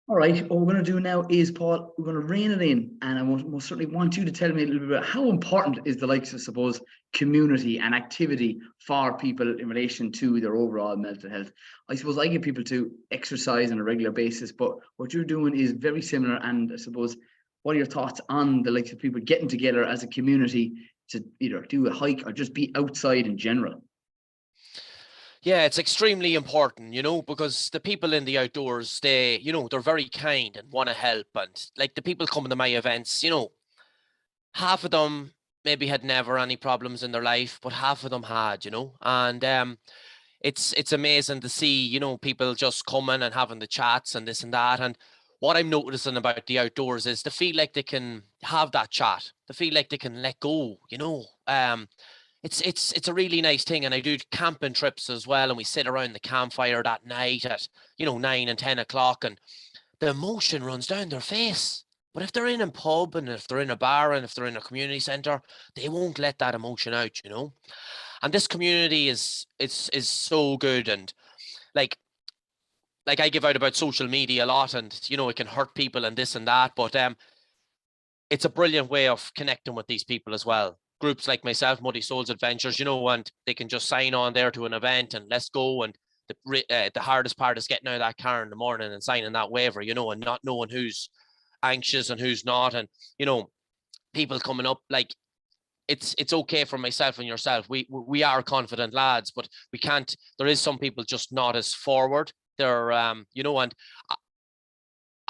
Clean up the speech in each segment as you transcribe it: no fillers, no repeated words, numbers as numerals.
All right, what we're going to do now is, Paul, we're going to rein it in, and I most certainly want you to tell me a little bit about how important is the likes of, suppose, community and activity for people in relation to their overall mental health. I suppose I get people to exercise on a regular basis, but what you're doing is very similar, and I suppose, what are your thoughts on the likes of people getting together as a community to either do a hike or just be outside in general? Yeah, it's extremely important, because the people in the outdoors, they're very kind and want to help. And like the people coming to my events, half of them maybe had never any problems in their life, but half of them had, and it's amazing to see, people just coming and having the chats and this and that. And what I'm noticing about the outdoors is they feel like they can have that chat. They feel like they can let go, it's a really nice thing. And I do camping trips as well, and we sit around the campfire that night at 9 and 10 o'clock, and the emotion runs down their face. But if they're in a pub and if they're in a bar and if they're in a community center, they won't let that emotion out. And this community is so good. And like I give out about social media a lot, and it can hurt people and this and that, but it's a brilliant way of connecting with these people as well. Groups like myself, Muddy Souls Adventures, and they can just sign on there to an event and let's go. And the hardest part is getting out of that car in the morning and signing that waiver, and not knowing who's anxious and who's not. And, people coming up, like, it's okay for myself and yourself. We are confident lads, but we can't, there is some people just not as forward. They're, and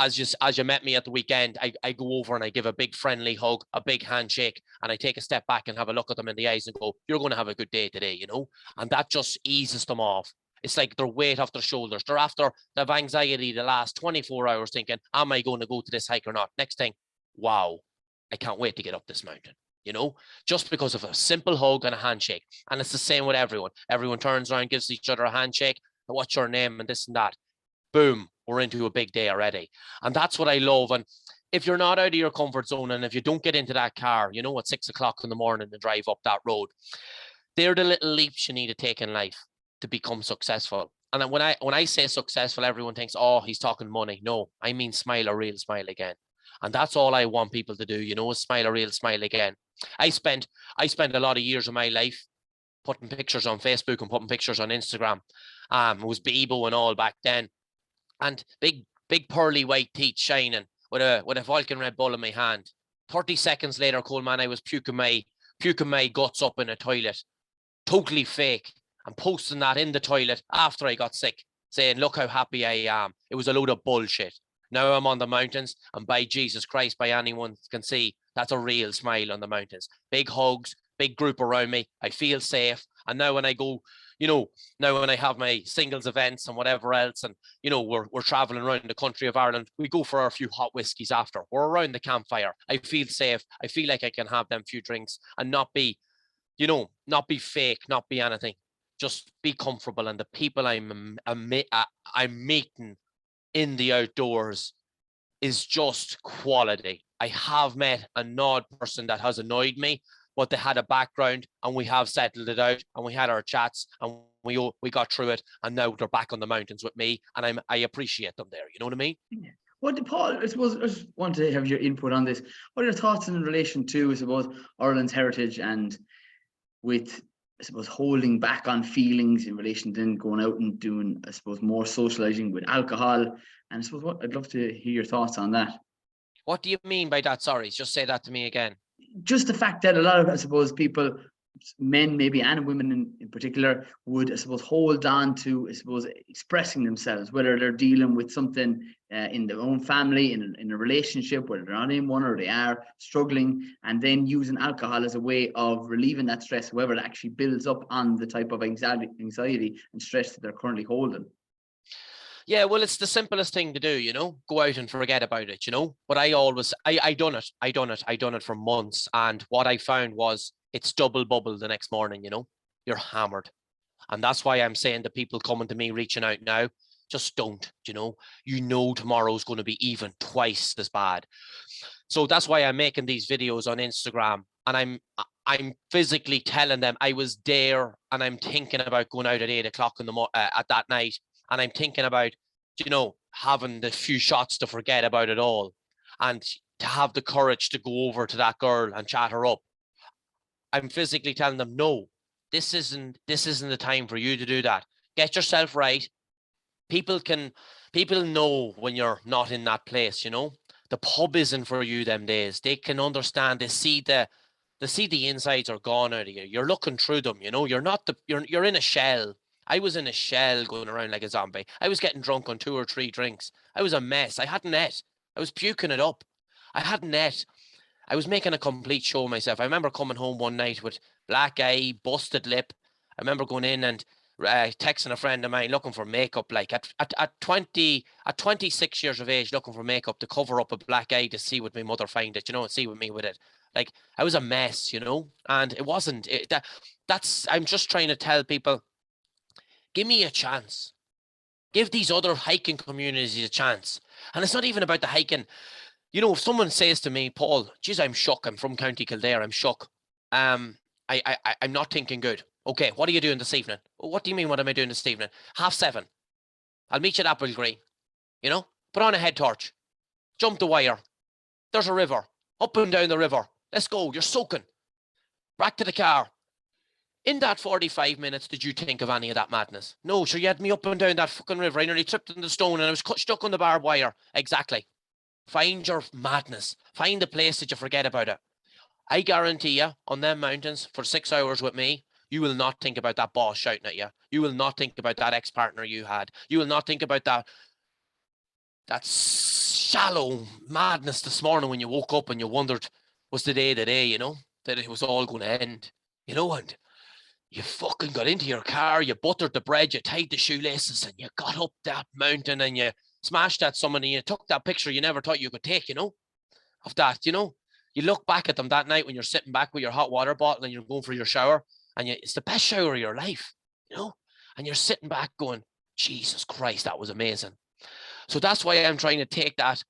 as you met me at the weekend, I go over and I give a big friendly hug, a big handshake, and I take a step back and have a look at them in the eyes and go, you're going to have a good day today, and that just eases them off. It's like their weight off their shoulders. They're after the anxiety the last 24 hours thinking, am I going to go to this hike or not? Next thing, wow, I can't wait to get up this mountain, just because of a simple hug and a handshake. And it's the same with everyone. Everyone turns around, gives each other a handshake. What's your name? And this and that. Boom, we're into a big day already. And that's what I love. And if you're not out of your comfort zone, and if you don't get into that car, at 6 o'clock in the morning and drive up that road, they're the little leaps you need to take in life to become successful. And then when I say successful, everyone thinks, oh, he's talking money. No, I mean smile a real smile again. And that's all I want people to do, is smile a real smile again. I spent a lot of years of my life putting pictures on Facebook and putting pictures on Instagram. It was Bebo and all back then. And big pearly white teeth shining with a Vulcan Red Bull in my hand. 30 seconds later, Colman, I was puking my guts up in a toilet. Totally fake. And posting that in the toilet after I got sick, saying, look how happy I am. It was a load of bullshit. Now I'm on the mountains, and by Jesus Christ, by anyone can see, that's a real smile on the mountains. Big hugs, big group around me. I feel safe. And now when I go, now when I have my singles events and whatever else, and, we're traveling around the country of Ireland, we go for our few hot whiskies after. We're around the campfire. I feel safe. I feel like I can have them few drinks and not be fake, not be anything. Just be comfortable. And the people I'm meeting in the outdoors is just quality. I have met an odd person that has annoyed me, but they had a background and we have settled it out and we had our chats and we got through it, and now they're back on the mountains with me, and I appreciate them there. You know what I mean? Yeah. What, Paul, I suppose I just want to have your input on this. What are your thoughts in relation to, I suppose, Ireland's heritage, and with, I suppose, holding back on feelings in relation to then going out and doing, I suppose, more socializing with alcohol? And I suppose I'd love to hear your thoughts on that. What do you mean by that? Sorry, just say that to me again. Just the fact that a lot of, I suppose, people, men maybe and women in particular, would, I suppose, hold on to, I suppose, expressing themselves, whether they're dealing with something in their own family, in a relationship, whether they're not in one or they are struggling, and then using alcohol as a way of relieving that stress, however it actually builds up on the type of anxiety and stress that they're currently holding. Yeah, well, it's the simplest thing to do, go out and forget about it, but I done it for months. And what I found was it's double bubble the next morning, you're hammered. And that's why I'm saying to people coming to me, reaching out now, just don't, tomorrow's going to be even twice as bad. So that's why I'm making these videos on Instagram, and I'm physically telling them I was there, and I'm thinking about going out at 8 o'clock at that night. And I'm thinking about, having the few shots to forget about it all, and to have the courage to go over to that girl and chat her up. I'm physically telling them, no, this isn't the time for you to do that. Get yourself right. People know when you're not in that place, you know. The pub isn't for you them days. They can understand. They see the insides are gone out of you. You're looking through them, you know. You're in a shell. I was in a shell going around like a zombie. I was getting drunk on 2 or 3 drinks. I was a mess. I hadn't ate. I was puking it up. I hadn't ate. I was making a complete show of myself. I remember coming home one night with black eye, busted lip. I remember going in and texting a friend of mine looking for makeup, like at 26 years of age, looking for makeup to cover up a black eye to see would my mother find it, you know, and see with me with it. Like, I was a mess, you know, and it wasn't that's I'm just trying to tell people, give me a chance. Give these other hiking communities a chance. And it's not even about the hiking. You know, if someone says to me, Paul, geez, I'm shook. I'm from County Kildare. I'm shook. I'm not thinking good. Okay, what are you doing this evening? What do you mean, what am I doing this evening? 7:30. I'll meet you at Apple Green. You know, put on a head torch. Jump the wire. There's a river. Up and down the river. Let's go. You're soaking. Back to the car. In that 45 minutes, did you think of any of that madness? No, sure, you had me up and down that fucking river. I nearly tripped in the stone and I was stuck on the barbed wire. Exactly. Find your madness. Find the place that you forget about it. I guarantee you, on them mountains for 6 hours with me, you will not think about that boss shouting at you. You will not think about that ex-partner you had. You will not think about that shallow madness this morning when you woke up and you wondered, was today the day, you know, that it was all going to end, you know, and you fucking got into your car, you buttered the bread, you tied the shoelaces, and you got up that mountain and you smashed at someone and you took that picture you never thought you could take, you know, of that, you know. You look back at them that night when you're sitting back with your hot water bottle and you're going for your shower, and it's the best shower of your life, you know, and you're sitting back going, Jesus Christ, that was amazing. So that's why I'm trying to take that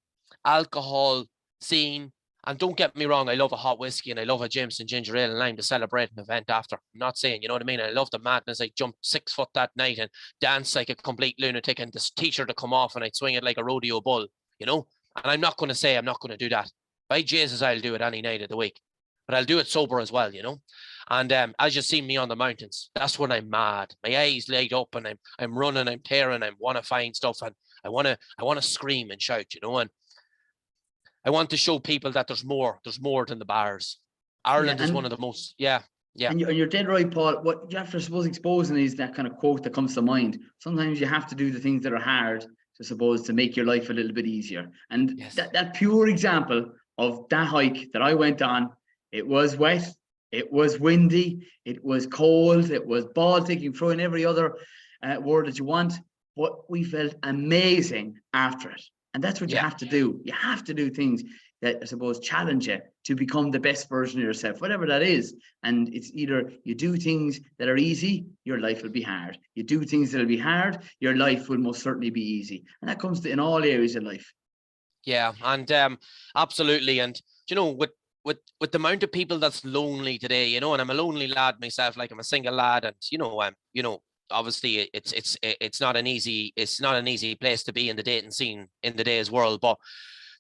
alcohol scene. And don't get me wrong, I love a hot whiskey and I love a Jameson ginger ale and lime to celebrate an event after. I'm not saying, you know what I mean? I love the madness. I jumped 6 foot that night and danced like a complete lunatic, and this t-shirt to come off and I'd swing it like a rodeo bull, you know? And I'm not going to say I'm not going to do that. By Jesus, I'll do it any night of the week. But I'll do it sober as well, you know? And as you see me on the mountains, that's when I'm mad. My eyes light up and I'm running, I'm tearing, I want to find stuff, and I want to scream and shout, you know? And I want to show people that there's more than the bars. Ireland is one of the most, yeah. And you're dead right, Paul. What you have to, I suppose, exposing is that kind of quote that comes to mind. Sometimes you have to do the things that are hard, to suppose, to make your life a little bit easier. And Yes. that pure example of that hike that I went on, it was wet, it was windy, it was cold, it was Baltic, you throw in every other word that you want, but we felt amazing after it. And that's what you have to do. You have to do things that, I suppose, challenge you to become the best version of yourself, whatever that is. And it's either you do things that are easy, your life will be hard. You do things that'll be hard, your life will most certainly be easy. And that comes to in all areas of life. Yeah, and absolutely. And, you know, with the amount of people that's lonely today, you know, and I'm a lonely lad myself, like I'm a single lad, and, you know, obviously it's not an easy place to be in the dating scene in today's world, but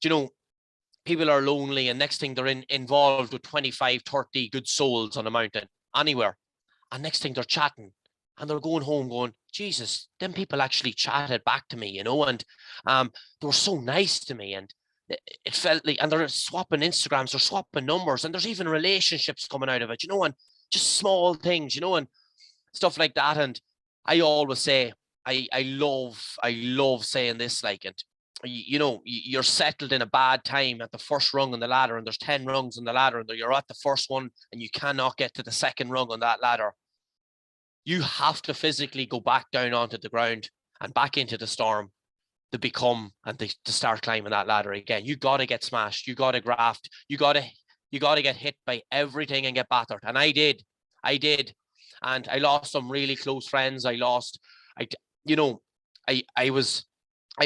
you know, people are lonely, and next thing they're involved with 25 30 good souls on a mountain anywhere, and next thing they're chatting and they're going home going, Jesus, them people actually chatted back to me, you know, and they were so nice to me, and it felt like, and they're swapping Instagrams, they're swapping numbers, and there's even relationships coming out of it, you know, and just small things, you know, and stuff like that. And I always say, I love saying this, like, and you know, you're settled in a bad time at the first rung on the ladder, and there's 10 rungs on the ladder, and you're at the first one and you cannot get to the second rung on that ladder. You have to physically go back down onto the ground and back into the storm to become and to start climbing that ladder again. You got to get smashed. You got to graft. You got to get hit by everything and get battered. And I did. And I lost some really close friends. I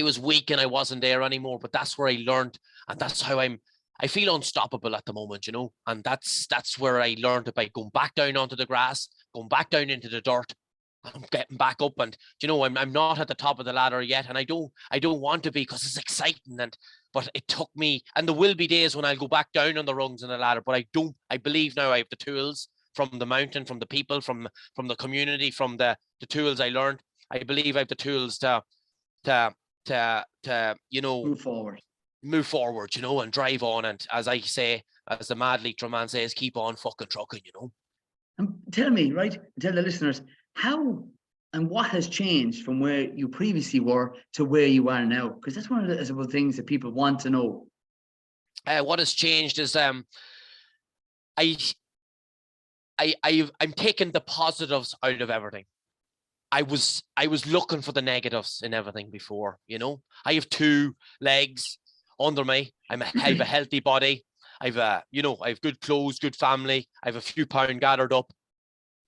was weak and I wasn't there anymore, but that's where I learned. And that's how I feel unstoppable at the moment, you know, and that's where I learned about going back down onto the grass, going back down into the dirt, I'm getting back up, and I'm not at the top of the ladder yet, and I don't want to be, because it's exciting, but it took me, and there will be days when I'll go back down on the rungs in the ladder, but I believe now I have the tools from the mountain, from the people, from the community, from the tools I learned. I believe I have the tools to move forward, and drive on, and as I say, as the Mad Leitrim man says, keep on fucking trucking, And tell me, right, tell the listeners, how and what has changed from where you previously were to where you are now? Because that's one of the things that people want to know. What has changed is I'm taking the positives out of everything. I was looking for the negatives in everything before, I have 2 legs under me. I have a healthy body. I have good clothes, good family. I have a few pound gathered up.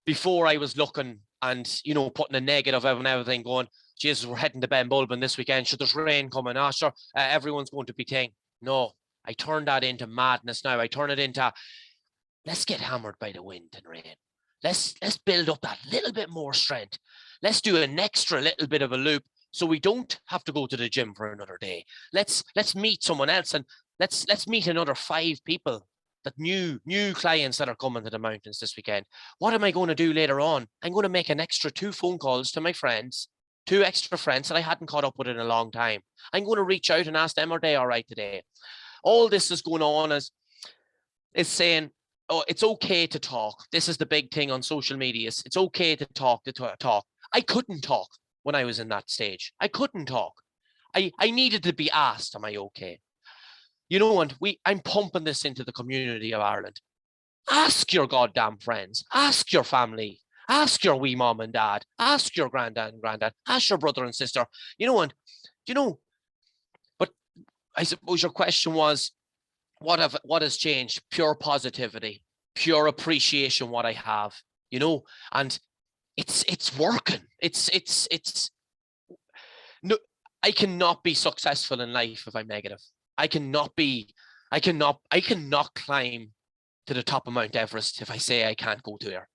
Before, I was looking and, putting a negative out and everything, going, Jesus, we're heading to Ben Bulben this weekend. Sure, there's rain coming. Sure, everyone's going to be thing. No, I turned that into madness now. I turn it into, let's get hammered by the wind and rain. Let's build up that little bit more strength. Let's do an extra little bit of a loop so we don't have to go to the gym for another day. Let's meet someone else, and let's meet another 5 people, that new clients that are coming to the mountains this weekend. What am I going to do later on? I'm going to make an extra 2 phone calls to my friends, 2 extra friends that I hadn't caught up with in a long time. I'm going to reach out and ask them, are they all right today? All this is going on is saying, oh, it's okay to talk. This is the big thing on social media. It's okay to talk. I couldn't talk when I was in that stage. I couldn't talk. I needed to be asked, am I okay? And I'm pumping this into the community of Ireland. Ask your goddamn friends. Ask your family. Ask your wee mom and dad. Ask your granddad and granddad. Ask your brother and sister. But I suppose your question was, what has changed? Pure positivity, pure appreciation what I have, and it's working. It's no, I cannot be successful in life if I'm negative. I cannot climb to the top of Mount Everest if I say I can't go there.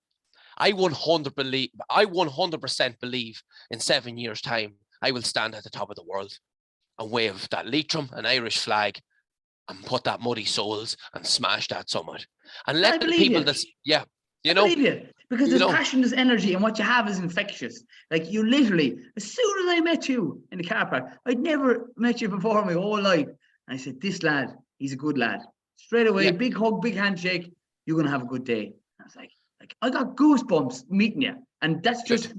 I 100% believe in 7 years' time I will stand at the top of the world and wave that Leitrim, an Irish flag, and put that muddy souls and smash that summit. And let the people that, I believe you, because there's passion, there's energy, and what you have is infectious. Like, you literally, as soon as I met you in the car park, I'd never met you before my whole life. And I said, this lad, he's a good lad. Straight away, big hug, big handshake, you're going to have a good day. I was like, I got goosebumps meeting you. And that's just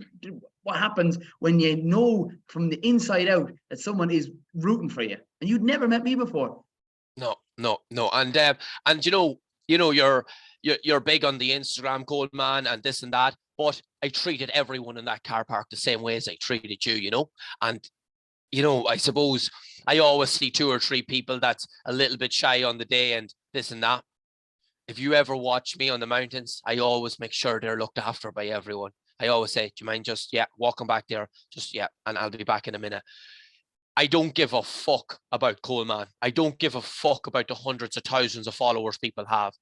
what happens when you know from the inside out that someone is rooting for you. And you'd never met me before. No. And you're big on the Instagram, Colman, and this and that, but I treated everyone in that car park the same way as I treated you, and I suppose I always see 2 or 3 people that's a little bit shy on the day and this and that. If you ever watch me on the mountains, I always make sure they're looked after by everyone. I always say, do you mind just walking back there, and I'll be back in a minute. I don't give a fuck about Colman. I don't give a fuck about the hundreds of thousands of followers people have.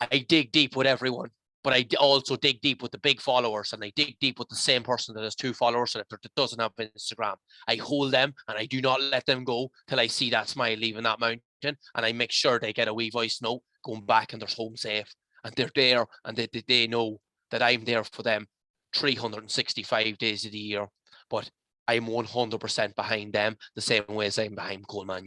I dig deep with everyone, but I also dig deep with the big followers, and I dig deep with the same person that has 2 followers that doesn't have Instagram. I hold them and I do not let them go till I see that smile leaving that mountain, and I make sure they get a wee voice note going back and they're home safe, and they're there, and they know that I'm there for them 365 days of the year. But I'm 100% behind them, the same way as I'm behind Colman,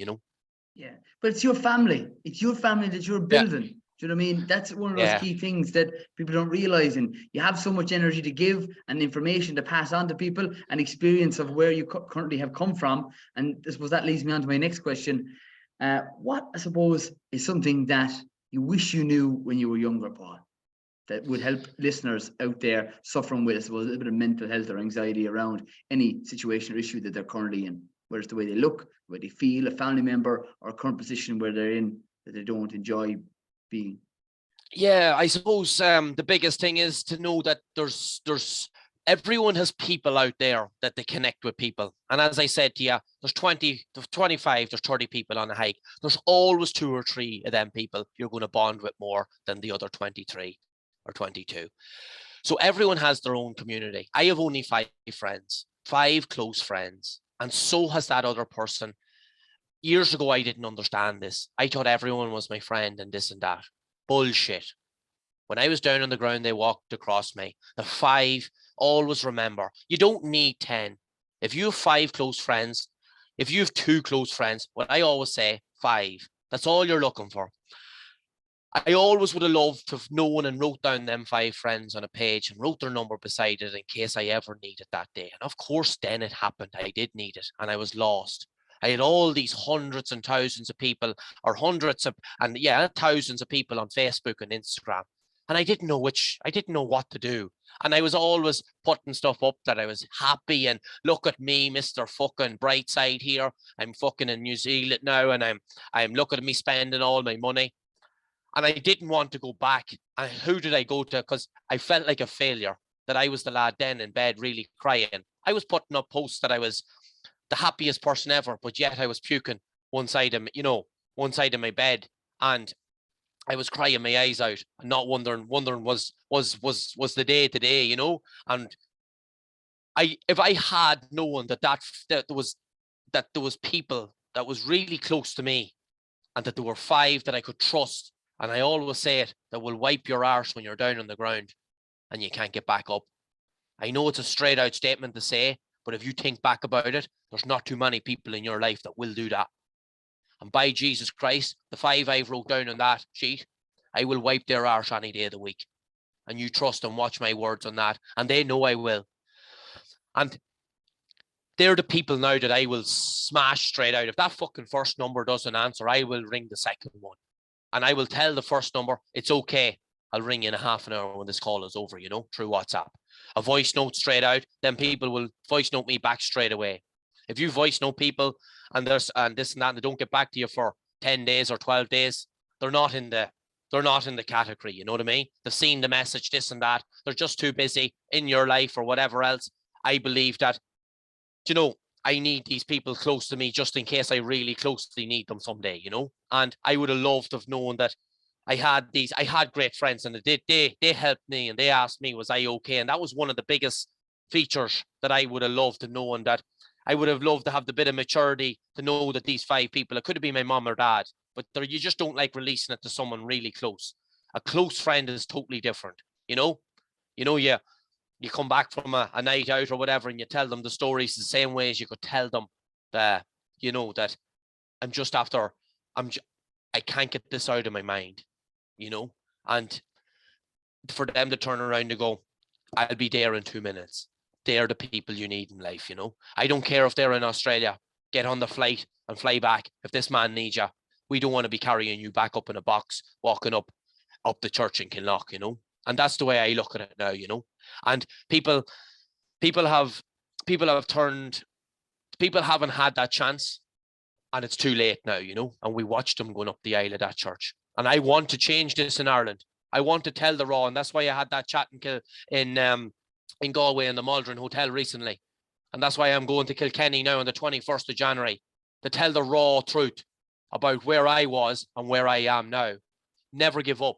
Yeah, but it's your family. It's your family that you're building. Yeah. Do you know what I mean? That's one of those key things that people don't realize. And you have so much energy to give and information to pass on to people and experience of where you currently have come from. And I suppose that leads me on to my next question. What, I suppose, is something that you wish you knew when you were younger, Paul, that would help listeners out there suffering with, I suppose, a little bit of mental health or anxiety around any situation or issue that they're currently in, whether it's the way they look, the way they feel, a family member, or a current position where they're in that they don't enjoy being? Yeah, I suppose the biggest thing is to know that there's everyone has people out there that they connect with people. And as I said to you, there's 20, there's 25, there's 30 people on a hike. There's always 2 or 3 of them people you're going to bond with more than the other 23 or 22. So everyone has their own community. I have only 5 friends, 5 close friends, and so has that other person. Years ago, I didn't understand this. I thought everyone was my friend and this and that. Bullshit. When I was down on the ground, they walked across me. The 5, always remember, you don't need 10. If you have 5 close friends, if you have 2 close friends, what I always say, 5. That's all you're looking for. I always would have loved to have known and wrote down them 5 friends on a page and wrote their number beside it in case I ever needed that day. And of course, then it happened. I did need it and I was lost. I had all these hundreds and thousands of people, or thousands of people on Facebook and Instagram. And I didn't know what to do. And I was always putting stuff up that I was happy and look at me, Mr. fucking bright side here. I'm fucking in New Zealand now and I'm looking at me spending all my money. And I didn't want to go back. And who did I go to? Because I felt like a failure, that I was the lad then in bed really crying. I was putting up posts that I was the happiest person ever, but yet I was puking one side of my bed, and I was crying my eyes out and not wondering was the day today, And if I had known that there was people that was really close to me, and that there were 5 that I could trust, and I always say it, that will wipe your arse when you're down on the ground and you can't get back up. I know it's a straight out statement to say, but if you think back about it, there's not too many people in your life that will do that. And by Jesus Christ, the 5 I've wrote down on that sheet, I will wipe their arse any day of the week. And you trust and watch my words on that. And they know I will. And they're the people now that I will smash straight out. If that fucking first number doesn't answer, I will ring the second one. And I will tell the first number, it's okay. I'll ring you in a half an hour when this call is over, through WhatsApp. A voice note straight out, then people will voice note me back straight away. If you voice note people and this and that, and they don't get back to you for 10 days or 12 days, they're not in the category, you know what I mean? They've seen the message, this and that. They're just too busy in your life or whatever else. I believe that, I need these people close to me just in case I really closely need them someday, And I would have loved to have known that I had great friends, and they helped me and they asked me, was I okay? And that was one of the biggest features that I would have loved to know, and that I would have loved to have the bit of maturity to know that these 5 people, it could have been my mom or dad, but you just don't like releasing it to someone really close. A close friend is totally different, you come back from a night out or whatever, and you tell them the stories the same way as you could tell them that, that I can't get this out of my mind, and for them to turn around and go, I'll be there in 2 minutes. They're the people you need in life, I don't care if they're in Australia, get on the flight and fly back. If this man needs you, we don't want to be carrying you back up in a box, walking up the church in Kinloch, And that's the way I look at it now, And people haven't had that chance, and it's too late now, And we watched them going up the aisle of that church. And I want to change this in Ireland. I want to tell the raw, and that's why I had that chat in Galway in the Maldron Hotel recently. And that's why I'm going to Kilkenny now on the 21st of January to tell the raw truth about where I was and where I am now. Never give up.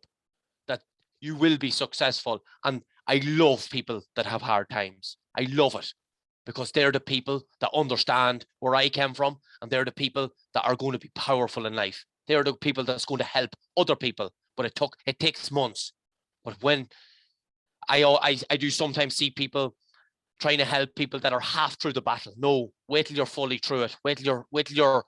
That you will be successful. And I love people that have hard times. I love it, because they're the people that understand where I came from, and they're the people that are going to be powerful in life. They're the people that's going to help other people. But it takes months. But when I do sometimes see people trying to help people that are half through the battle. No, wait till you're fully through it. Wait till you're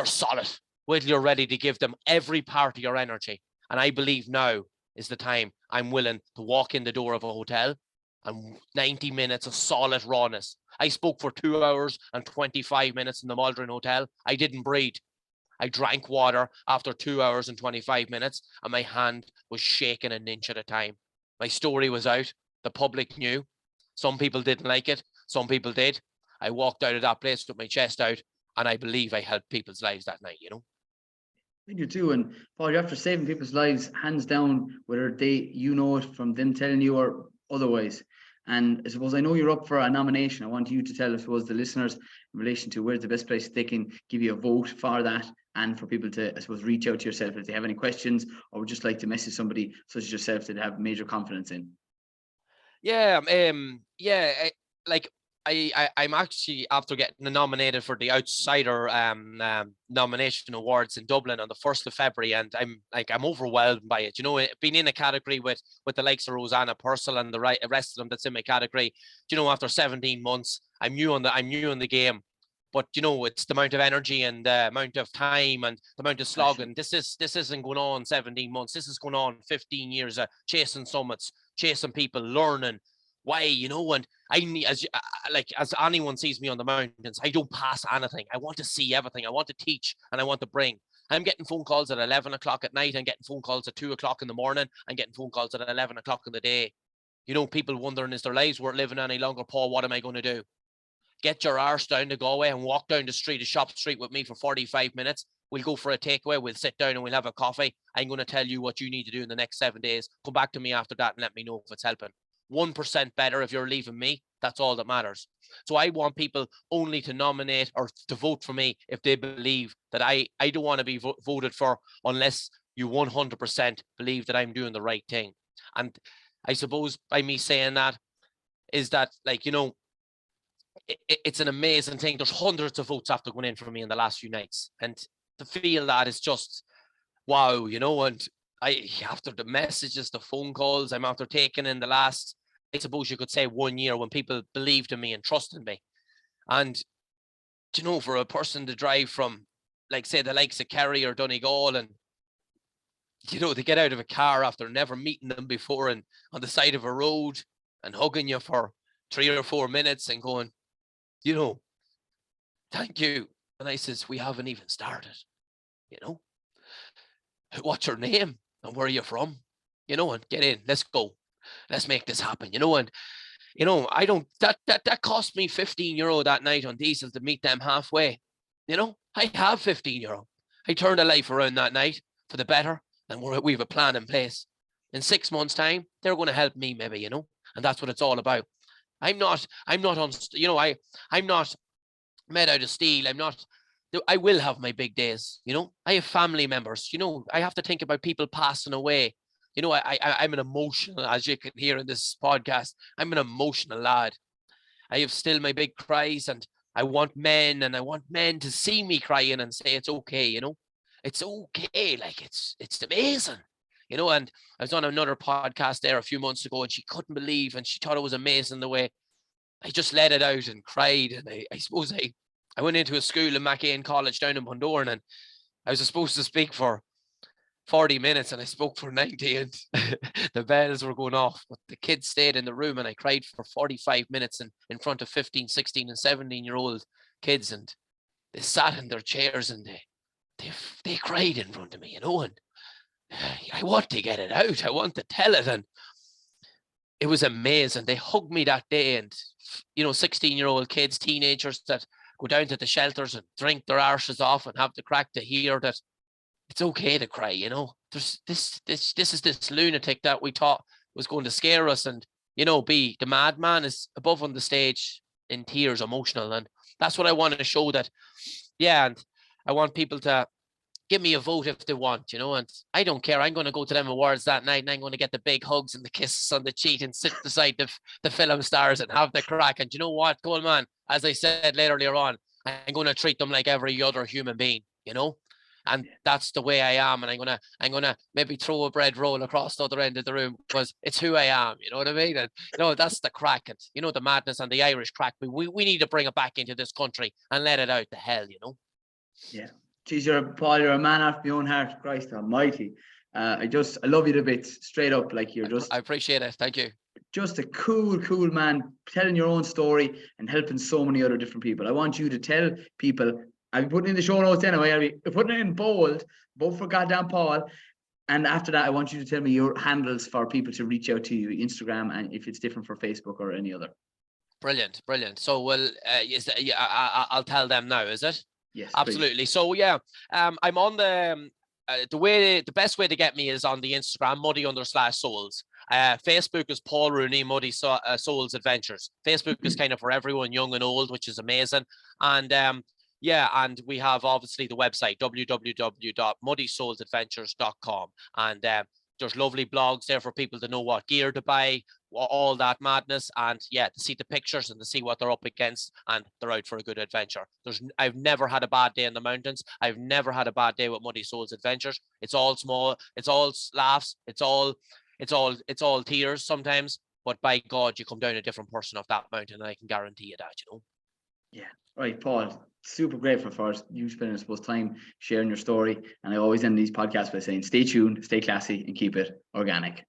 solid. Wait till you're ready to give them every part of your energy. And I believe now is the time I'm willing to walk in the door of a hotel and 90 minutes of solid rawness. I spoke for 2 hours and 25 minutes in the Maldron Hotel. I didn't breathe. I drank water after 2 hours and 25 minutes, and my hand was shaking an inch at a time. My story was out. The public knew. Some people didn't like it. Some people did. I walked out of that place with my chest out, and I believe I helped people's lives that night, I do too. And Paul, you're after saving people's lives, hands down, whether you know it from them telling you or otherwise. And I suppose I know you're up for a nomination. I want you to tell, I suppose, the listeners in relation to where's the best place they can give you a vote for that, and for people to, I suppose, reach out to yourself if they have any questions or would just like to message somebody such as yourself that they have major confidence in. Like I'm actually after getting nominated for the Outsider nomination awards in Dublin on the 1st of February, and I'm overwhelmed by it. You know, being in a category with the likes of Rosanna Purcell and the rest of them that's in my category. You know, after 17 months, I'm new in the game. But you know, it's the amount of energy and the amount of time and the amount of slogging. This isn't going on 17 months. This is going on 15 years of chasing summits, chasing people, learning why, you know. And I need, as anyone sees me on the mountains, I don't pass anything. I want to see everything. I want to teach and I want to bring. I'm getting phone calls at 11 o'clock at night. I'm getting phone calls at 2 o'clock in the morning. I'm getting phone calls at 11 o'clock in the day. You know, people wondering, is their lives worth living any longer? Paul, what am I going to do? Get your arse down to Galway and walk down the street, a shop street with me for 45 minutes. We'll go for a takeaway. We'll sit down and we'll have a coffee. I'm going to tell you what you need to do in the next 7 days. Come back to me after that and let me know if it's helping. 1% better if you're leaving me. That's all that matters. So I want people only to nominate or to vote for me if they believe that I don't want to be voted for unless you 100% believe that I'm doing the right thing. And I suppose by me saying that is that, like, you know, it's an amazing thing. There's hundreds of votes after going in for me in the last few nights. And to feel that is just, wow, you know. And after the messages, the phone calls, I'm after taking in the last, I suppose you could say 1 year when people believed in me and trusted me. And, you know, for a person to drive from, like, say, the likes of Kerry or Donegal and, you know, to get out of a car after never meeting them before and on the side of a road and hugging you for 3 or 4 minutes and going, you know, thank you. And I says, we haven't even started, you know. What's your name and where are you from? You know, and get in, let's go. Let's make this happen, you know. And, you know, I don't, that cost me €15 that night on diesel to meet them halfway. You know, I have €15. I turned a life around that night for the better, and we have a plan in place. In 6 months' time, they're going to help me maybe, you know, and that's what it's all about. I'm not you know, I'm not made out of steel. I will have my big days, you know. I have family members, you know. I have to think about people passing away. You know, I'm an emotional, as you can hear in this podcast, I'm an emotional lad. I have still my big cries, and I want men to see me crying and say, it's okay, you know. It's okay. Like, it's amazing. You know, and I was on another podcast there a few months ago, and she couldn't believe, and she thought it was amazing the way I just let it out and cried. And I suppose I went into a school in McCain College down in Bundoran, and I was supposed to speak for 40 minutes and I spoke for 90, and the bells were going off. But the kids stayed in the room and I cried for 45 minutes in front of 15, 16 and 17-year-old kids, and they sat in their chairs and they cried in front of me, you know. And I want to get it out. I want to tell it. And it was amazing. They hugged me that day. And, you know, 16-year-old kids, teenagers that go down to the shelters and drink their arses off and have the crack to hear that it's okay to cry, you know. There's this is this lunatic that we thought was going to scare us and, you know, be the madman is above on the stage in tears, emotional. And that's what I wanted to show that, yeah. And I want people to give me a vote if they want, you know, and I don't care. I'm going to go to them awards that night and I'm going to get the big hugs and the kisses on the cheek and sit beside the film stars and have the crack. And you know what, Colman, as I said earlier on, I'm going to treat them like every other human being, you know, and that's the way I am. And I'm gonna maybe throw a bread roll across the other end of the room because it's who I am, you know what I mean? And, you know, that's the crack. And, you know, the madness and the Irish crack, we need to bring it back into this country and let it out the hell, you know? Yeah. Geez, Paul, you're a man after my own heart. Christ almighty. I love you to bits, straight up. Like, I appreciate it. Thank you. Just a cool man, telling your own story and helping so many other different people. I want you to tell people, I'm putting in the show notes anyway, I'll be putting it in bold, vote for goddamn Paul. And after that, I want you to tell me your handles for people to reach out to you, Instagram, and if it's different for Facebook or any other. Brilliant. So, well, I'll tell them now, is it? Yes, absolutely. Please. So yeah, I'm on the best way to get me is on the Instagram muddy_souls. Facebook is Paul Rooney Muddy Souls Adventures. Facebook is kind of for everyone, young and old, which is amazing. And yeah, and we have obviously the website www.muddysoulsadventures.com, and there's lovely blogs there for people to know what gear to buy, all that madness, and yeah, to see the pictures and to see what they're up against, and they're out for a good adventure. I've never had a bad day in the mountains. I've never had a bad day with Muddy Souls Adventures. It's all small, it's all laughs, it's all tears sometimes, but by God, you come down a different person off that mountain, and I can guarantee you that, Yeah. Right, Paul. Super grateful for you spending, I suppose, time sharing your story. And I always end these podcasts by saying, stay tuned, stay classy, and keep it organic.